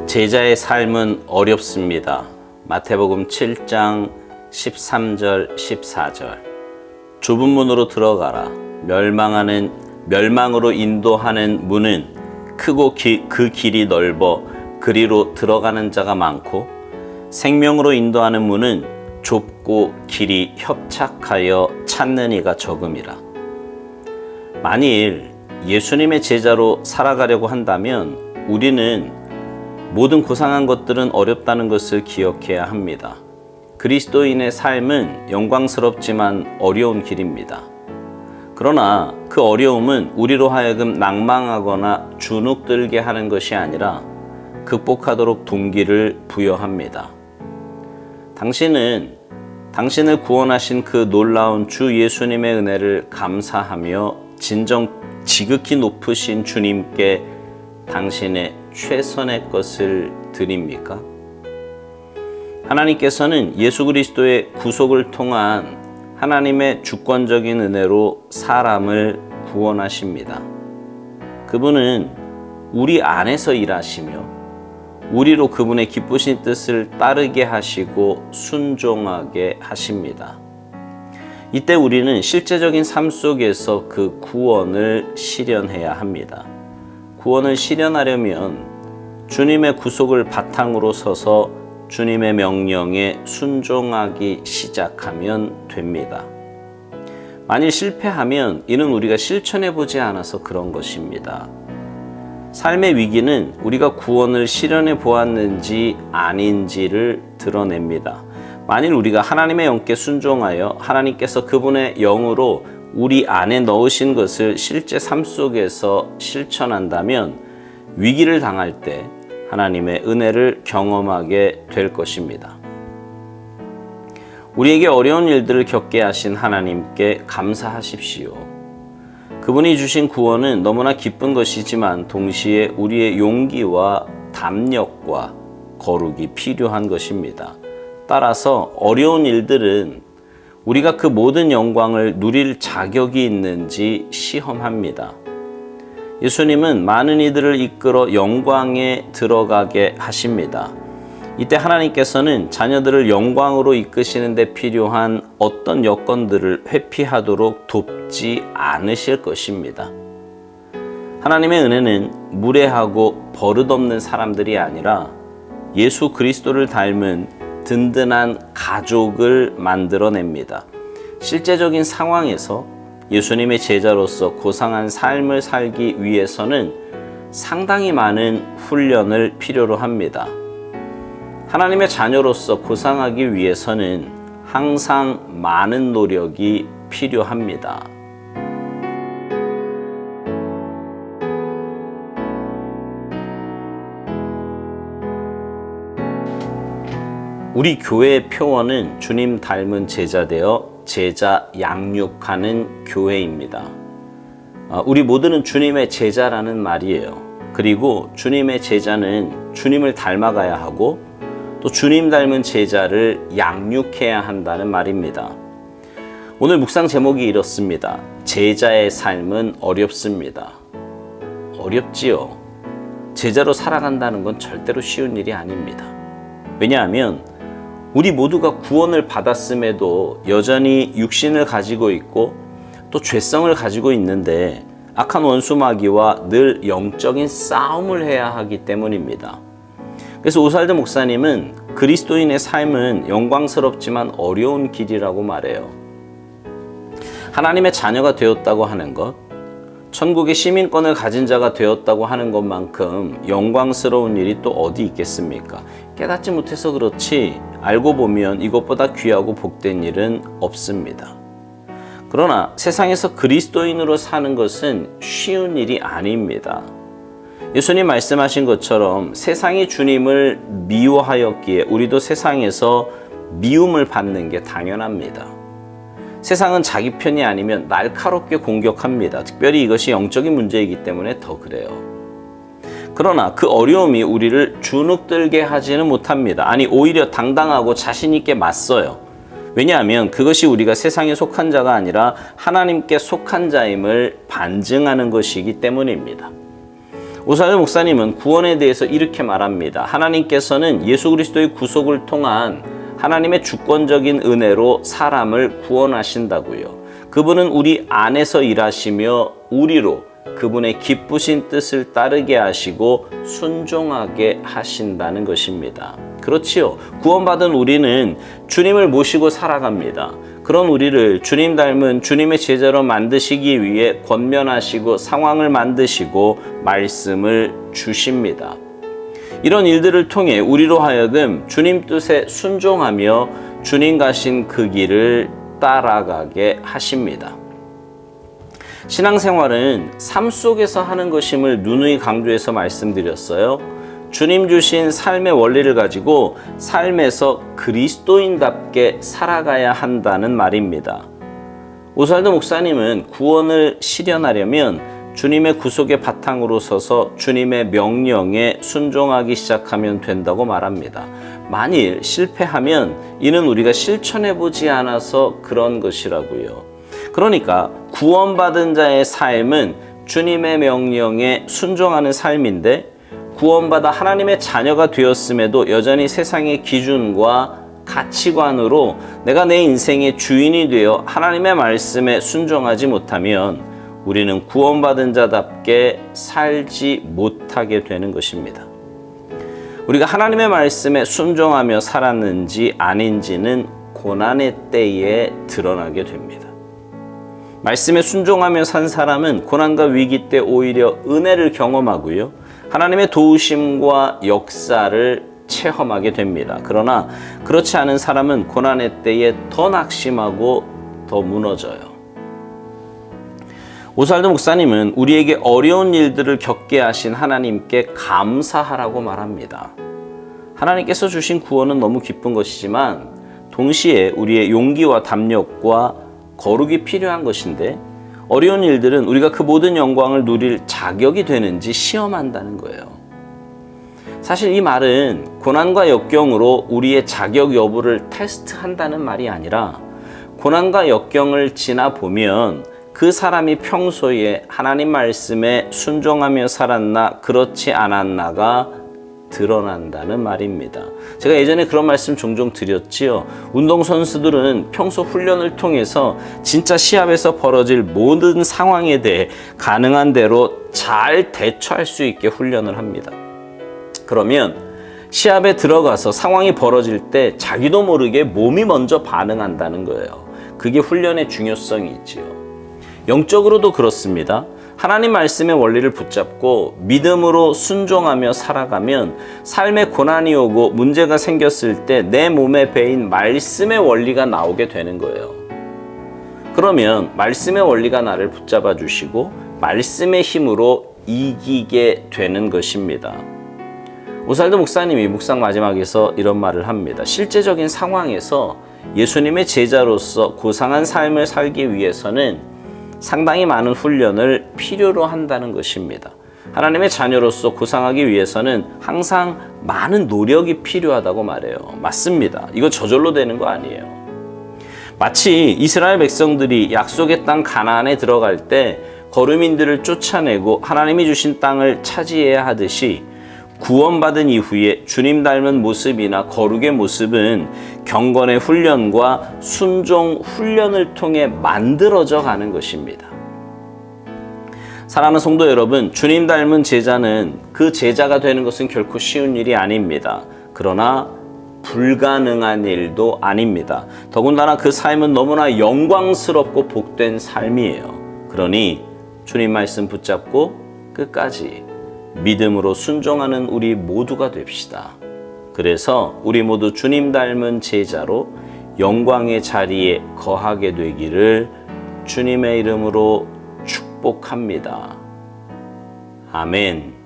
제자의 삶은 어렵습니다. 마태복음 7장 13절 14절. 좁은 문으로 들어가라. 멸망으로 인도하는 문은 크고 그 길이 넓어 그리로 들어가는 자가 많고, 생명으로 인도하는 문은 좁고 길이 협착하여 찾는 이가 적음이라. 만일 예수님의 제자로 살아가려고 한다면 우리는 모든 고상한 것들은 어렵다는 것을 기억해야 합니다. 그리스도인의 삶은 영광스럽지만 어려운 길입니다. 그러나 그 어려움은 우리로 하여금 낭망하거나 주눅들게 하는 것이 아니라 극복하도록 동기를 부여합니다. 당신을 구원하신 그 놀라운 주 예수님의 은혜를 감사하며 진정 지극히 높으신 주님께 당신의 최선의 것을 드립니까? 하나님께서는 예수 그리스도의 구속을 통한 하나님의 주권적인 은혜로 사람을 구원하십니다. 그분은 우리 안에서 일하시며 우리로 그분의 기쁘신 뜻을 따르게 하시고 순종하게 하십니다. 이때 우리는 실제적인 삶 속에서 그 구원을 실현해야 합니다. 구원을 실현하려면 주님의 구속을 바탕으로 서서 주님의 명령에 순종하기 시작하면 됩니다. 만일 실패하면 이는 우리가 실천해 보지 않아서 그런 것입니다. 삶의 위기는 우리가 구원을 실현해 보았는지 아닌지를 드러냅니다. 만일 우리가 하나님의 영께 순종하여 하나님께서 그분의 영으로 우리 안에 넣으신 것을 실제 삶 속에서 실천한다면 위기를 당할 때 하나님의 은혜를 경험하게 될 것입니다. 우리에게 어려운 일들을 겪게 하신 하나님께 감사하십시오. 그분이 주신 구원은 너무나 기쁜 것이지만 동시에 우리의 용기와 담력과 거룩이 필요한 것입니다. 따라서 어려운 일들은 우리가 그 모든 영광을 누릴 자격이 있는지 시험합니다. 예수님은 많은 이들을 이끌어 영광에 들어가게 하십니다. 이때 하나님께서는 자녀들을 영광으로 이끄시는 데 필요한 어떤 여건들을 회피하도록 돕지 않으실 것입니다. 하나님의 은혜는 무례하고 버릇없는 사람들이 아니라 예수 그리스도를 닮은 든든한 가족을 만들어냅니다. 실제적인 상황에서 예수님의 제자로서 고상한 삶을 살기 위해서는 상당히 많은 훈련을 필요로 합니다. 하나님의 자녀로서 고상하기 위해서는 항상 많은 노력이 필요합니다. 우리 교회의 표어는 주님 닮은 제자 되어 제자 양육하는 교회입니다. 우리 모두는 주님의 제자라는 말이에요. 그리고 주님의 제자는 주님을 닮아가야 하고 또 주님 닮은 제자를 양육해야 한다는 말입니다. 오늘 묵상 제목이 이렇습니다. 제자의 삶은 어렵습니다. 어렵지요. 제자로 살아간다는 건 절대로 쉬운 일이 아닙니다. 왜냐하면 우리 모두가 구원을 받았음에도 여전히 육신을 가지고 있고 또 죄성을 가지고 있는데 악한 원수 마귀와 늘 영적인 싸움을 해야 하기 때문입니다. 그래서 오살드 목사님은 그리스도인의 삶은 영광스럽지만 어려운 길이라고 말해요. 하나님의 자녀가 되었다고 하는 것, 천국의 시민권을 가진 자가 되었다고 하는 것만큼 영광스러운 일이 또 어디 있겠습니까? 깨닫지 못해서 그렇지 알고 보면 이것보다 귀하고 복된 일은 없습니다. 그러나 세상에서 그리스도인으로 사는 것은 쉬운 일이 아닙니다. 예수님 말씀하신 것처럼 세상이 주님을 미워하였기에 우리도 세상에서 미움을 받는 게 당연합니다. 세상은 자기 편이 아니면 날카롭게 공격합니다. 특별히 이것이 영적인 문제이기 때문에 더 그래요. 그러나 그 어려움이 우리를 주눅들게 하지는 못합니다. 아니, 오히려 당당하고 자신 있게 맞서요. 왜냐하면 그것이 우리가 세상에 속한 자가 아니라 하나님께 속한 자임을 반증하는 것이기 때문입니다. 오살르 목사님은 구원에 대해서 이렇게 말합니다. 하나님께서는 예수 그리스도의 구속을 통한 하나님의 주권적인 은혜로 사람을 구원하신다고요. 그분은 우리 안에서 일하시며 우리로 그분의 기쁘신 뜻을 따르게 하시고 순종하게 하신다는 것입니다. 그렇지요. 구원받은 우리는 주님을 모시고 살아갑니다. 그런 우리를 주님 닮은 주님의 제자로 만드시기 위해 권면하시고 상황을 만드시고 말씀을 주십니다. 이런 일들을 통해 우리로 하여금 주님 뜻에 순종하며 주님 가신 그 길을 따라가게 하십니다. 신앙생활은 삶 속에서 하는 것임을 누누이 강조해서 말씀드렸어요. 주님 주신 삶의 원리를 가지고 삶에서 그리스도인답게 살아가야 한다는 말입니다. 오살르 목사님은 구원을 실현하려면 주님의 구속의 바탕으로 서서 주님의 명령에 순종하기 시작하면 된다고 말합니다. 만일 실패하면 이는 우리가 실천해보지 않아서 그런 것이라고요. 그러니까 구원받은 자의 삶은 주님의 명령에 순종하는 삶인데, 구원받아 하나님의 자녀가 되었음에도 여전히 세상의 기준과 가치관으로 내가 내 인생의 주인이 되어 하나님의 말씀에 순종하지 못하면 우리는 구원받은 자답게 살지 못하게 되는 것입니다. 우리가 하나님의 말씀에 순종하며 살았는지 아닌지는 고난의 때에 드러나게 됩니다. 말씀에 순종하며 산 사람은 고난과 위기 때 오히려 은혜를 경험하고요, 하나님의 도우심과 역사를 체험하게 됩니다. 그러나 그렇지 않은 사람은 고난의 때에 더 낙심하고 더 무너져요. 오살르 목사님은 우리에게 어려운 일들을 겪게 하신 하나님께 감사하라고 말합니다. 하나님께서 주신 구원은 너무 기쁜 것이지만 동시에 우리의 용기와 담력과 거룩이 필요한 것인데, 어려운 일들은 우리가 그 모든 영광을 누릴 자격이 되는지 시험한다는 거예요. 사실 이 말은 고난과 역경으로 우리의 자격 여부를 테스트한다는 말이 아니라, 고난과 역경을 지나보면 그 사람이 평소에 하나님 말씀에 순종하며 살았나 그렇지 않았나가 드러난다는 말입니다. 제가 예전에 그런 말씀 종종 드렸지요. 운동선수들은 평소 훈련을 통해서 진짜 시합에서 벌어질 모든 상황에 대해 가능한 대로 잘 대처할 수 있게 훈련을 합니다. 그러면 시합에 들어가서 상황이 벌어질 때 자기도 모르게 몸이 먼저 반응한다는 거예요. 그게 훈련의 중요성이 있지요. 영적으로도 그렇습니다. 하나님 말씀의 원리를 붙잡고 믿음으로 순종하며 살아가면 삶에 고난이 오고 문제가 생겼을 때 내 몸에 배인 말씀의 원리가 나오게 되는 거예요. 그러면 말씀의 원리가 나를 붙잡아 주시고 말씀의 힘으로 이기게 되는 것입니다. 오살르 목사님이 묵상 마지막에서 이런 말을 합니다. 실제적인 상황에서 예수님의 제자로서 고상한 삶을 살기 위해서는 상당히 많은 훈련을 필요로 한다는 것입니다. 하나님의 자녀로서 고상하기 위해서는 항상 많은 노력이 필요하다고 말해요. 맞습니다. 이거 저절로 되는 거 아니에요. 마치 이스라엘 백성들이 약속의 땅 가나안에 들어갈 때 거류민들을 쫓아내고 하나님이 주신 땅을 차지해야 하듯이, 구원받은 이후에 주님 닮은 모습이나 거룩의 모습은 경건의 훈련과 순종 훈련을 통해 만들어져 가는 것입니다. 사랑하는 성도 여러분, 주님 닮은 제자는 그 제자가 되는 것은 결코 쉬운 일이 아닙니다. 그러나 불가능한 일도 아닙니다. 더군다나 그 삶은 너무나 영광스럽고 복된 삶이에요. 그러니 주님 말씀 붙잡고 끝까지 믿음으로 순종하는 우리 모두가 됩시다. 그래서 우리 모두 주님 닮은 제자로 영광의 자리에 거하게 되기를 주님의 이름으로 축복합니다. 아멘.